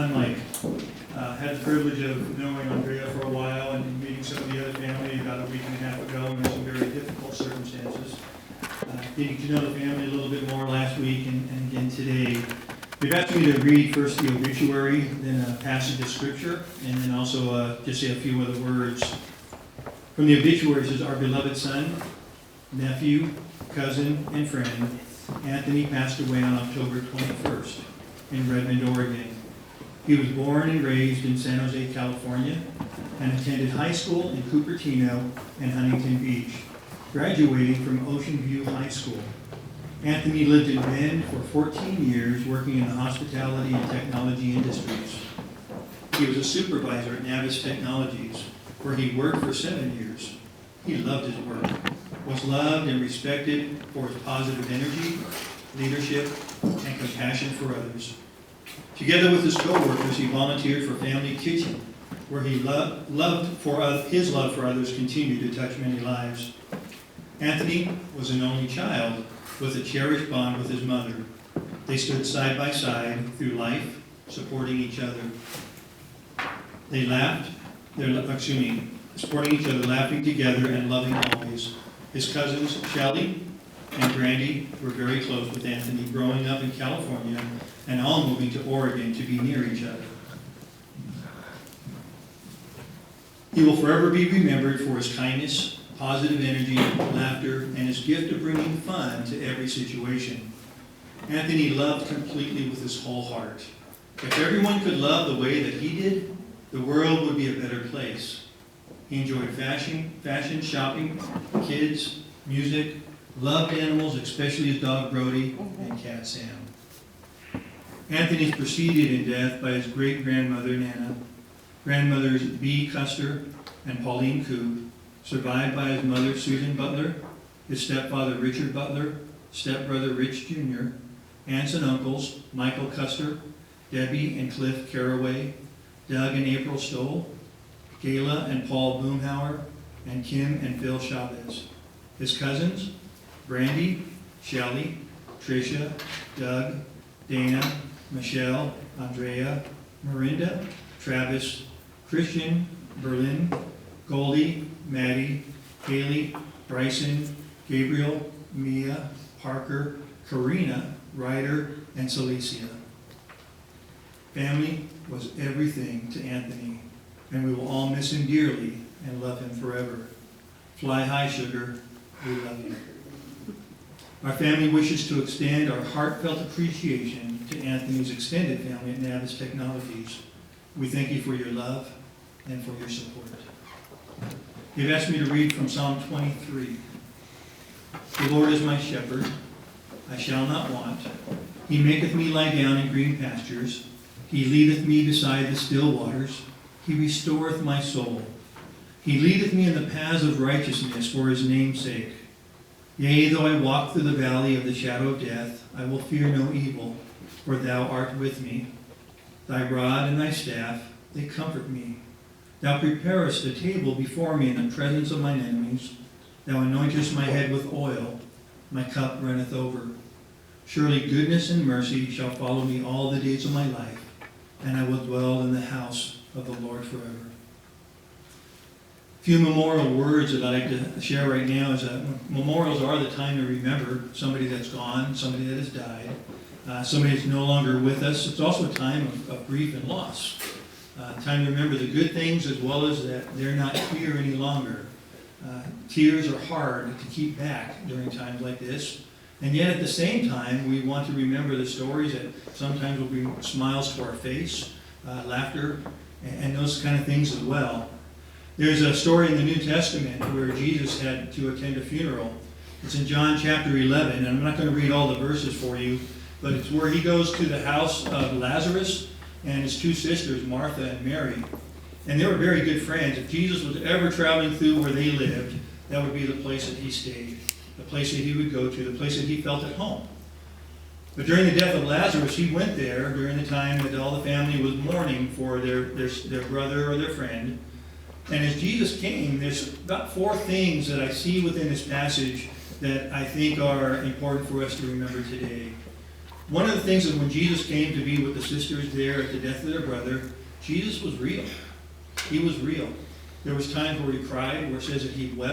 I'm Mike. Had the privilege of knowing Andrea for a while and meeting some of the other family about a week and a half ago under some very difficult circumstances. Getting to know the family a little bit more last week and again today. They've asked me to read first the obituary, then a passage of scripture, and then also just say a few other words. From the obituary, it says, our beloved son, nephew, cousin, and friend, Anthony passed away on October 21st in Redmond, Oregon. He was born and raised in San Jose, California, and attended high school in Cupertino and Huntington Beach, graduating from Ocean View High School. Anthony lived in Bend for 14 years, working in the hospitality and technology industries. He was a supervisor at Navis Technologies, where he worked for 7 years. He loved his work, was loved and respected for his positive energy, leadership, and compassion for others. Together with his co-workers, he volunteered for Family Kitchen, where his love for others continued to touch many lives. Anthony was an only child with a cherished bond with his mother. They stood side by side through life, supporting each other. Supporting each other, laughing together, and loving always. His cousins, Shelly and Brandy, were very close with Anthony, growing up in California and all moving to Oregon to be near each other. He will forever be remembered for his kindness, positive energy, laughter, and his gift of bringing fun to every situation. Anthony loved completely with his whole heart. If everyone could love the way that he did, the world would be a better place. He enjoyed fashion, shopping, kids, music, loved animals, especially his dog Brody and cat Sam. Anthony is preceded in death by his great-grandmother Nana, grandmothers Bee Custer and Pauline Coop, survived by his mother Susan Butler, his stepfather Richard Butler, stepbrother Rich Jr., aunts and uncles Michael Custer, Debbie and Cliff Caraway, Doug and April Stoll, Gayla and Paul Boomhauer, and Kim and Phil Chavez. His cousins, Brandy, Shelly, Tricia, Doug, Dana, Michelle, Andrea, Marinda, Travis, Christian, Berlin, Goldie, Maddie, Haley, Bryson, Gabriel, Mia, Parker, Karina, Ryder, and Celicia. Family was everything to Anthony, and we will all miss him dearly and love him forever. Fly high, sugar. We love you. Our family wishes to extend our heartfelt appreciation to Anthony's extended family at Navis Technologies. We thank you for your love and for your support. You've asked me to read from Psalm 23. The Lord is my shepherd, I shall not want. He maketh me lie down in green pastures. He leadeth me beside the still waters. He restoreth my soul. He leadeth me in the paths of righteousness for his name's sake. Yea, though I walk through the valley of the shadow of death, I will fear no evil, for thou art with me. Thy rod and thy staff, they comfort me. Thou preparest a table before me in the presence of mine enemies. Thou anointest my head with oil. My cup runneth over. Surely goodness and mercy shall follow me all the days of my life, and I will dwell in the house of the Lord forever. A few memorial words that I'd like to share right now is that memorials are the time to remember somebody that's gone, somebody that has died, somebody that's no longer with us. It's also a time of grief and loss. Time to remember the good things as well as that they're not here any longer. Tears are hard to keep back during times like this. And yet at the same time, we want to remember the stories that sometimes will bring smiles to our face, laughter, and those kind of things as well. There's a story in the New Testament where Jesus had to attend a funeral. It's in John chapter 11, and I'm not going to read all the verses for you, but it's where he goes to the house of Lazarus and his two sisters, Martha and Mary. And they were very good friends. If Jesus was ever traveling through where they lived, that would be the place that he stayed, the place that he would go to, the place that he felt at home. But during the death of Lazarus, he went there during the time that all the family was mourning for their brother or their friend. And as Jesus came, there's about 4 things that I see within this passage that I think are important for us to remember today. One of the things is when Jesus came to be with the sisters there at the death of their brother, Jesus was real. He was real. There was times where he cried, where it says that he wept.